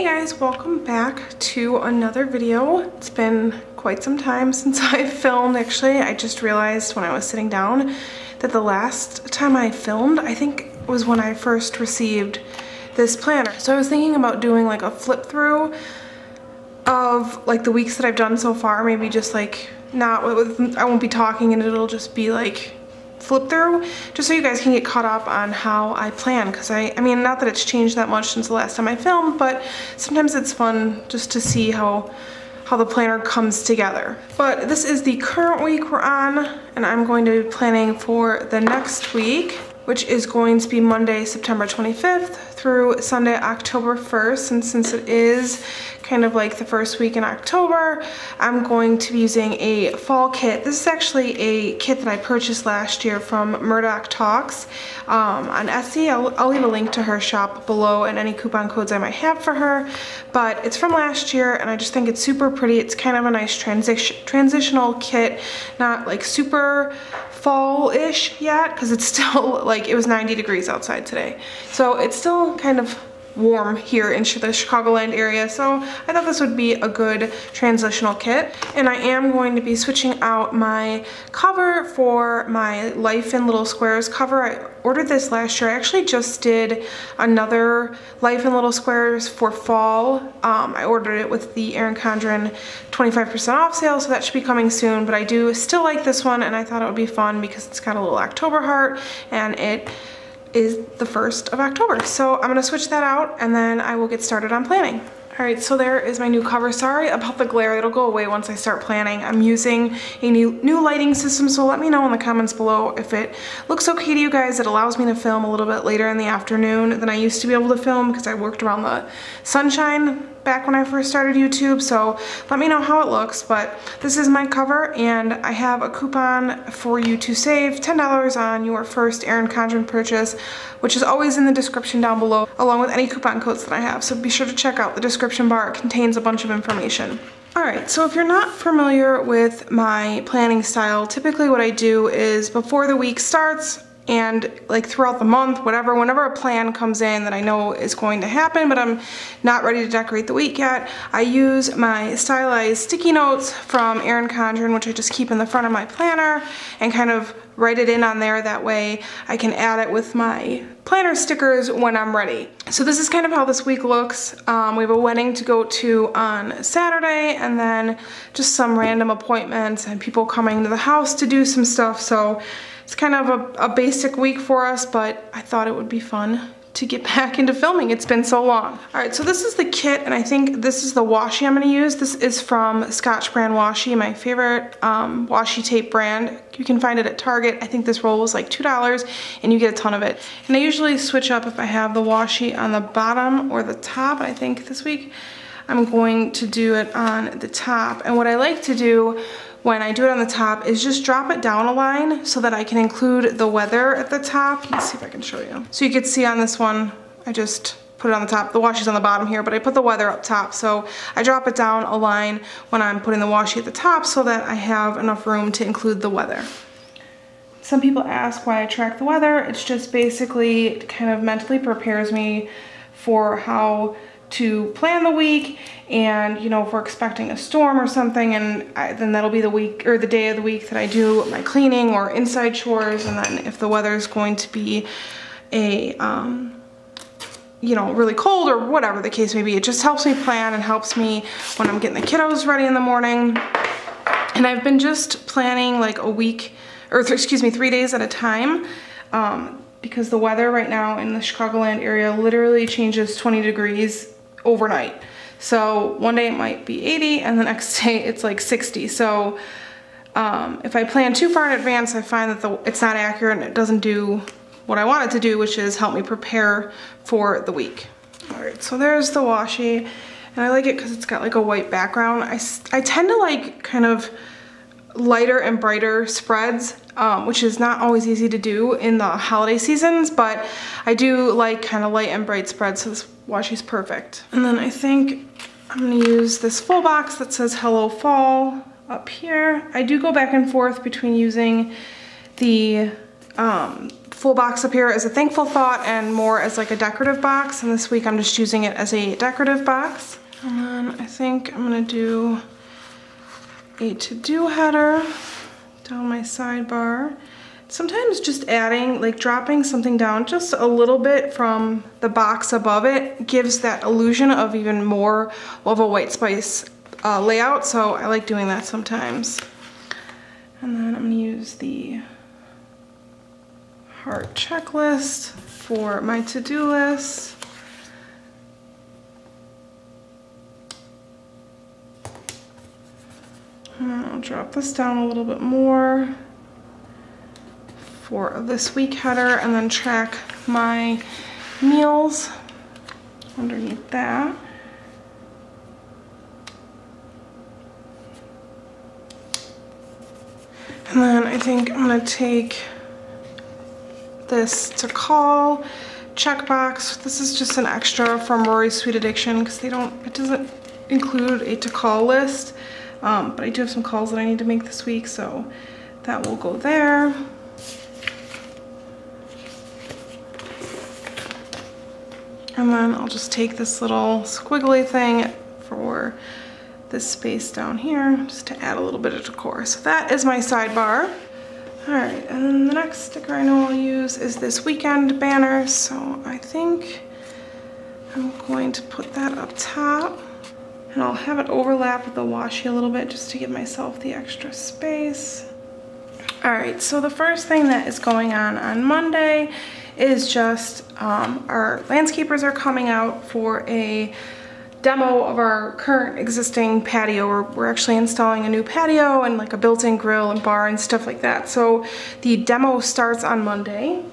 Hey guys, welcome back to another video. It's been quite some time since I filmed. Actually, I just realized when I was sitting down that the last time I filmed, I think was when I first received this planner. So I was thinking about doing like a flip through of like the weeks that I've done so far, maybe just like not with, I won't be talking and it'll just be like flip through, just so you guys can get caught up on how I plan, because I mean, not that it's changed that much since the last time I filmed, but sometimes it's fun just to see how the planner comes together. But this is the current week we're on, and I'm going to be planning for the next week, which is going to be Monday, September 25th through Sunday, October 1st. And since it is kind of like the first week in October, I'm going to be using a fall kit. This is actually a kit that I purchased last year from Murdock Talks on Etsy. I'll leave a link to her shop below and any coupon codes I might have for her. But it's from last year and I just think it's super pretty. It's kind of a nice transitional kit, not like super fall-ish yet, because it's still like, it was 90 degrees outside today, so it's still kind of warm here in the Chicagoland area, so I thought this would be a good transitional kit. And I am going to be switching out my cover for my Life in Little Squares cover. I ordered this last year. I actually just did another Life in Little Squares for fall. I ordered it with the Erin Condren 25% off sale, so that should be coming soon, but I do still like this one and I thought it would be fun because it's got a little October heart and it is the 1st of October. So I'm gonna switch that out and then I will get started on planning. All right, so there is my new cover. Sorry about the glare, it'll go away once I start planning. I'm using a new lighting system, so let me know in the comments below if it looks okay to you guys. It allows me to film a little bit later in the afternoon than I used to be able to film because I worked around the sunshine back when I first started YouTube, so let me know how it looks. But this is my cover and I have a coupon for you to save $10 on your first Erin Condren purchase, which is always in the description down below, along with any coupon codes that I have, so be sure to check out the description bar. It contains a bunch of information. Alright, so if you're not familiar with my planning style, typically what I do is before the week starts, and like throughout the month, whenever a plan comes in that I know is going to happen, but I'm not ready to decorate the week yet, I use my stylized sticky notes from Erin Condren, which I just keep in the front of my planner and kind of write it in on there. That way I can add it with my planner stickers when I'm ready. So this is kind of how this week looks. We have a wedding to go to on Saturday and then just some random appointments and people coming to the house to do some stuff. So it's kind of a basic week for us, but I thought it would be fun to get back into filming. It's been so long. Alright, so this is the kit, and I think this is the washi I'm going to use. This is from Scotch Brand Washi, my favorite washi tape brand. You can find it at Target. I think this roll was like $2, and you get a ton of it. And I usually switch up if I have the washi on the bottom or the top. I think this week I'm going to do it on the top. And what I like to do when I do it on the top is just drop it down a line so that I can include the weather at the top. Let's see if I can show you. So you can see on this one, I just put it on the top. The washi's on the bottom here, but I put the weather up top. So I drop it down a line when I'm putting the washi at the top so that I have enough room to include the weather. Some people ask why I track the weather. It's just basically, it kind of mentally prepares me for how to plan the week, and you know, if we're expecting a storm or something, and then that'll be the week or the day of the week that I do my cleaning or inside chores. And then if the weather is going to be a you know, really cold or whatever the case may be, it just helps me plan and helps me when I'm getting the kiddos ready in the morning. And I've been just planning like a week, or excuse me, 3 days at a time, because the weather right now in the Chicagoland area literally changes 20 degrees overnight. So one day it might be 80 and the next day it's like 60. So if I plan too far in advance, I find that it's not accurate and it doesn't do what I want it to do, which is help me prepare for the week. Alright, so there's the washi, and I like it because it's got like a white background. I tend to like kind of lighter and brighter spreads, which is not always easy to do in the holiday seasons, but I do like kind of light and bright spreads, so this washi's perfect. And then I think I'm gonna use this full box that says Hello Fall up here. I do go back and forth between using the full box up here as a thankful thought and more as like a decorative box, and this week I'm just using it as a decorative box. And then I think I'm gonna do a to-do header down my sidebar. Sometimes just adding, like dropping something down just a little bit from the box above it gives that illusion of even more of a white space layout, so I like doing that sometimes. And then I'm gonna use the heart checklist for my to-do list. And I'll drop this down a little bit more for this week header, and then track my meals underneath that. And then I think I'm gonna take this to call checkbox. This is just an extra from Rory's Sweet Addiction because it doesn't include a to call list, but I do have some calls that I need to make this week, so that will go there. And then I'll just take this little squiggly thing for this space down here just to add a little bit of decor. So that is my sidebar. All right, and then the next sticker I know I'll use is this weekend banner. So I think I'm going to put that up top, and I'll have it overlap with the washi a little bit just to give myself the extra space. All right, so the first thing that is going on Monday is just our landscapers are coming out for a demo of our current existing patio. We're actually installing a new patio and like a built-in grill and bar and stuff like that. So the demo starts on Monday.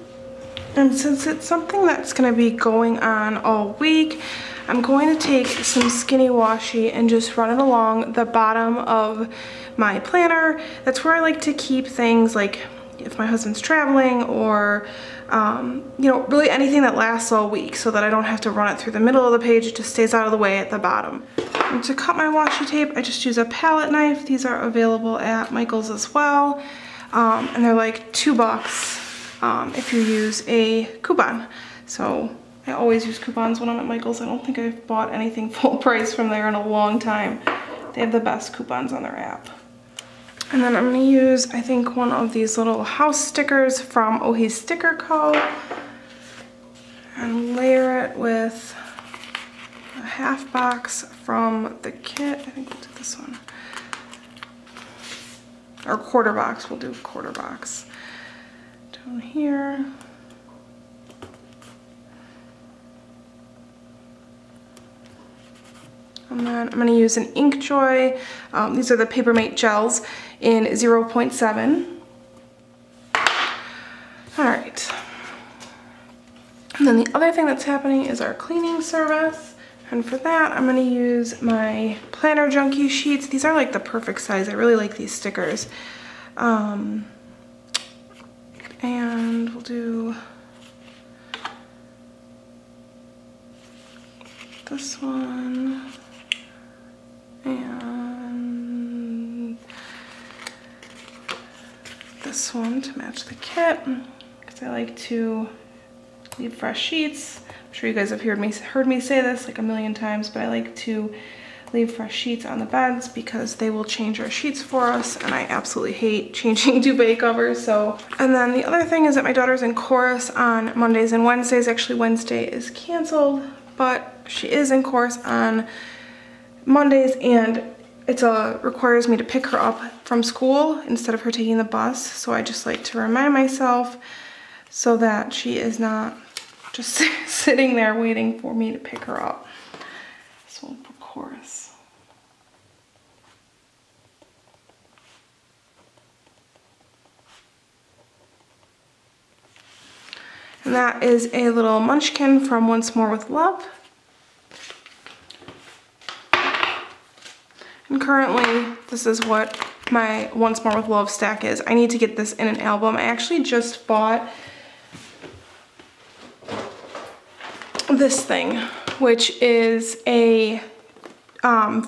And since it's something that's gonna be going on all week, I'm going to take some skinny washi and just run it along the bottom of my planner. That's where I like to keep things, like if my husband's traveling, or you know, really anything that lasts all week, so that I don't have to run it through the middle of the page. It just stays out of the way at the bottom. And to cut my washi tape, I just use a palette knife. These are available at Michael's as well, and they're like $2 if you use a coupon. So I always use coupons when I'm at Michael's. I don't think I've bought anything full price from there in a long time. They have the best coupons on their app. And then I'm gonna use, I think, one of these little house stickers from Sticker Co. and layer it with a half box from the kit. I think we'll do this one. Or quarter box, we'll do quarter box. Down here. And then I'm gonna use an Inkjoy. These are the Papermate gels in 0.7. All right. And then the other thing that's happening is our cleaning service. And for that, I'm gonna use my Planner Junkie sheets. These are like the perfect size. I really like these stickers. And we'll do this one. And this one to match the kit, because I like to leave fresh sheets. I'm sure you guys have heard me say this like a million times, but I like to leave fresh sheets on the beds because they will change our sheets for us, and I absolutely hate changing duvet covers. So, and then the other thing is that my daughter's in chorus on Mondays and Wednesdays. Actually, Wednesday is canceled, but she is in chorus on Mondays, and it requires me to pick her up from school instead of her taking the bus. So I just like to remind myself so that she is not just sitting there waiting for me to pick her up. This one for chorus. And that is a little munchkin from Once More with Love. And currently, this is what my Once More with Love stack is. I need to get this in an album. I actually just bought this thing, which is a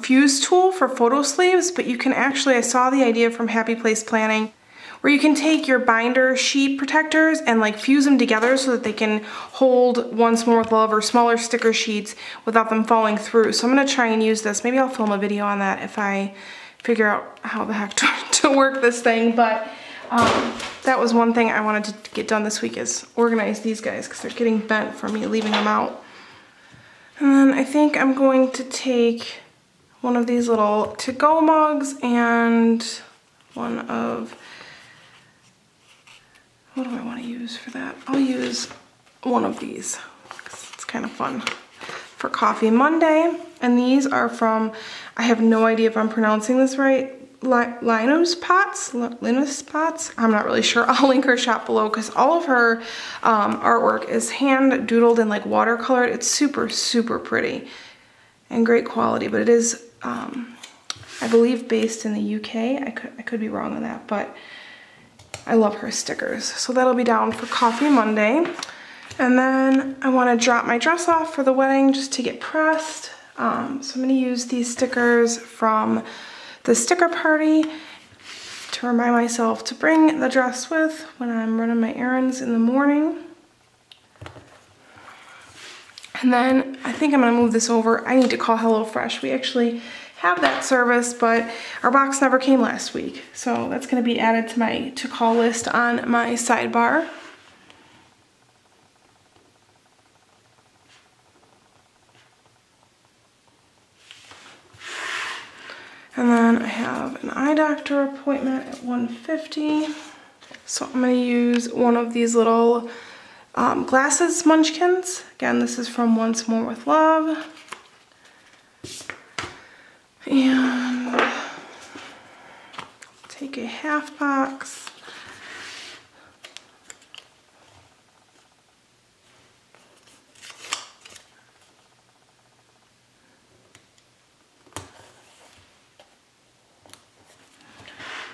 fuse tool for photo sleeves, but you can actually, I saw the idea from Happy Place Planning where you can take your binder sheet protectors and like fuse them together so that they can hold Once More with Love or smaller sticker sheets without them falling through. So I'm gonna try and use this. Maybe I'll film a video on that if I figure out how the heck to work this thing. But that was one thing I wanted to get done this week, is organize these guys because they're getting bent from me leaving them out. And then I think I'm going to take one of these little to-go mugs and one of, what do I want to use for that? I'll use one of these because it's kind of fun for Coffee Monday. And these are from, I have no idea if I'm pronouncing this right, Linous Pots. I'm not really sure. I'll link her shop below because all of her artwork is hand doodled and like watercolored. It's super, super pretty and great quality, but it is, I believe, based in the UK. I could be wrong on that, but I love her stickers. So that'll be down for Coffee Monday. And then I want to drop my dress off for the wedding just to get pressed. So I'm going to use these stickers from the sticker party to remind myself to bring the dress with when I'm running my errands in the morning. And then I think I'm gonna move this over. I need to call HelloFresh. We actually have that service, but our box never came last week. So that's gonna be added to my to-call list on my sidebar. And then I have an eye doctor appointment at 1:50. So I'm gonna use one of these little glasses munchkins. Again, this is from Once More with Love. And take a half box.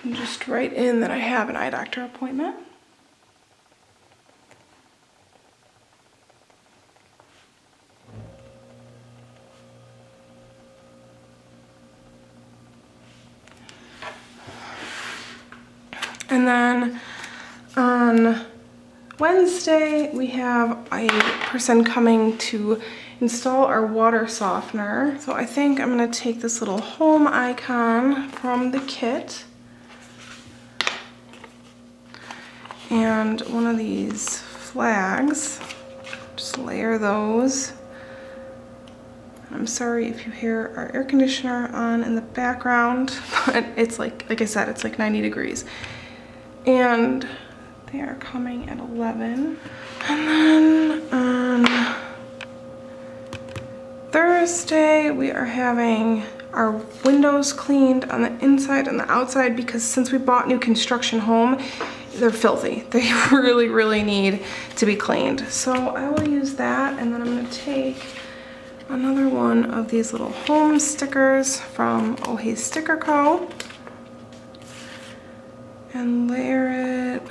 And just write in that I have an eye doctor appointment. And then on Wednesday, we have a person coming to install our water softener. So I think I'm gonna take this little home icon from the kit and one of these flags, just layer those. I'm sorry if you hear our air conditioner on in the background, but it's like I said, it's like 90 degrees. And they are coming at 11. And then on Thursday, we are having our windows cleaned on the inside and the outside because since we bought new construction home, they're filthy. They really, really need to be cleaned. So I will use that, and then I'm gonna take another one of these little home stickers from Oh Hey Sticker Co. and layer it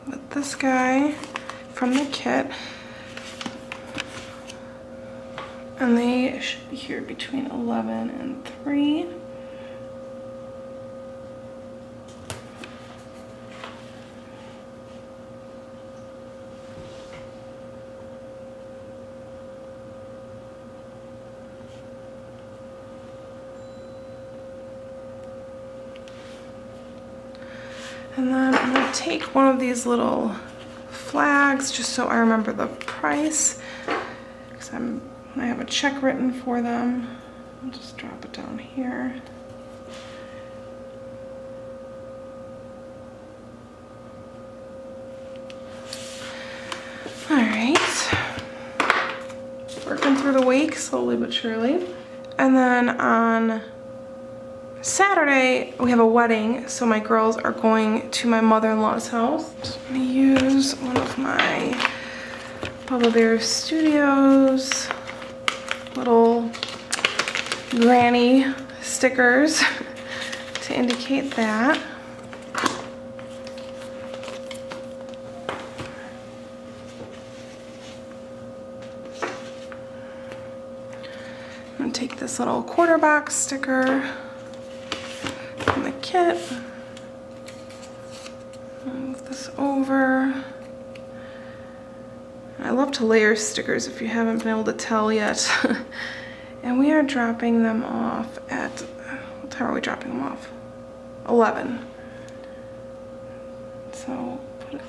with this guy from the kit. And they should be here between 11 and 3. And then I'm gonna take one of these little flags just so I remember the price, because I have a check written for them. I'll just drop it down here. All right, working through the week slowly but surely. And then on Saturday, we have a wedding, so my girls are going to my mother-in-law's house. I'm gonna use one of my Bubba Bear Studios little granny stickers to indicate that. I'm gonna take this little quarter box sticker from the kit. this over. I love to layer stickers if you haven't been able to tell yet. And we are dropping them off at, what time are we dropping them off? 11. So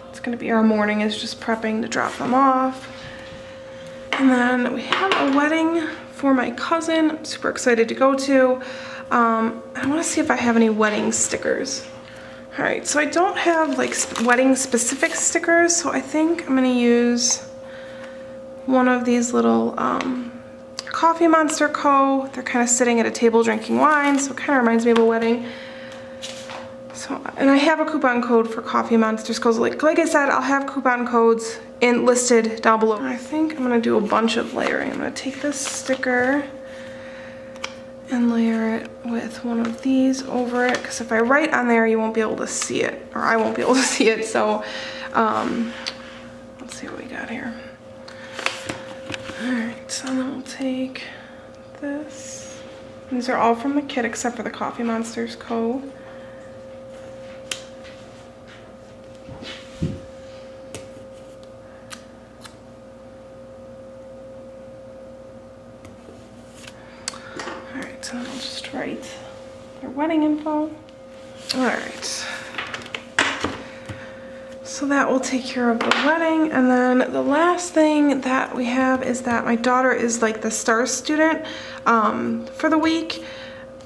it's gonna be our morning is just prepping to drop them off. And then we have a wedding for my cousin. I'm super excited to go to. I wanna see if I have any wedding stickers. All right, so I don't have like wedding specific stickers, so I think I'm gonna use one of these little coffee Monsterz Co. They're kind of sitting at a table drinking wine, so it kind of reminds me of a wedding. So, and I have a coupon code for coffee Monsterz Co. Like I said, I'll have coupon codes listed down below. I think I'm gonna do a bunch of layering. I'm gonna take this sticker and layer it with one of these over it, because if I write on there, you won't be able to see it, or I won't be able to see it. So, let's see what we got here. All right, so then we'll take this. These are all from the kit except for the coffee Monsterz Co. Alright, so I'll just write their wedding info. Alright. So that will take care of the wedding, and then the last thing that we have is that my daughter is like the star student for the week.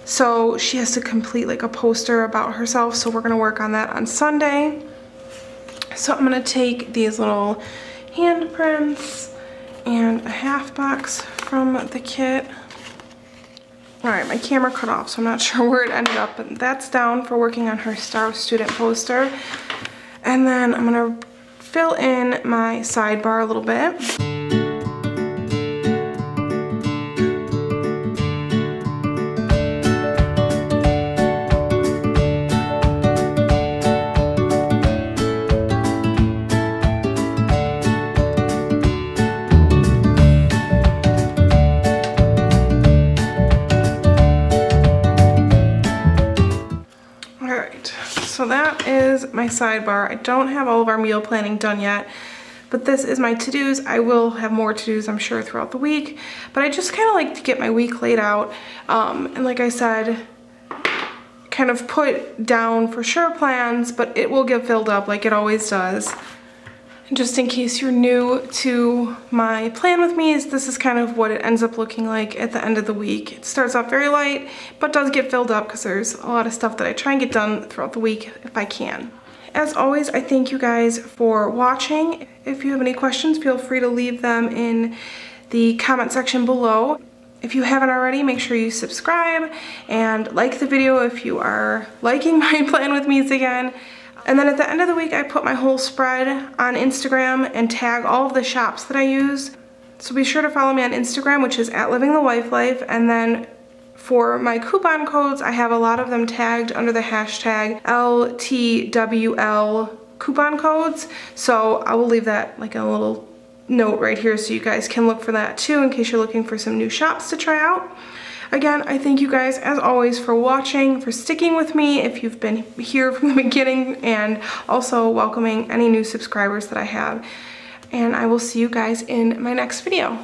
So she has to complete like a poster about herself, so we're gonna work on that on Sunday. So I'm gonna take these little handprints and a half box from the kit. All right, my camera cut off, so I'm not sure where it ended up, but that's down for working on her star student poster. And then I'm gonna fill in my sidebar a little bit. So that is my sidebar. I don't have all of our meal planning done yet, but this is my to-dos. I will have more to-dos, I'm sure, throughout the week, but I just kind of like to get my week laid out. And like I said, kind of put down for sure plans, but it will get filled up like it always does. And just in case you're new to my plan with me, this is kind of what it ends up looking like at the end of the week. It starts off very light, but does get filled up because there's a lot of stuff that I try and get done throughout the week if I can. As always, I thank you guys for watching. If you have any questions, feel free to leave them in the comment section below. If you haven't already, make sure you subscribe and like the video if you are liking my plan with me's again. And then at the end of the week, I put my whole spread on Instagram and tag all of the shops that I use. So be sure to follow me on Instagram, which is @LivingTheWifeLife. And then for my coupon codes, I have a lot of them tagged under the hashtag LTWL coupon codes. So I will leave that like a little note right here so you guys can look for that too in case you're looking for some new shops to try out. Again, I thank you guys, as always, for watching, for sticking with me if you've been here from the beginning, and also welcoming any new subscribers that I have. And I will see you guys in my next video.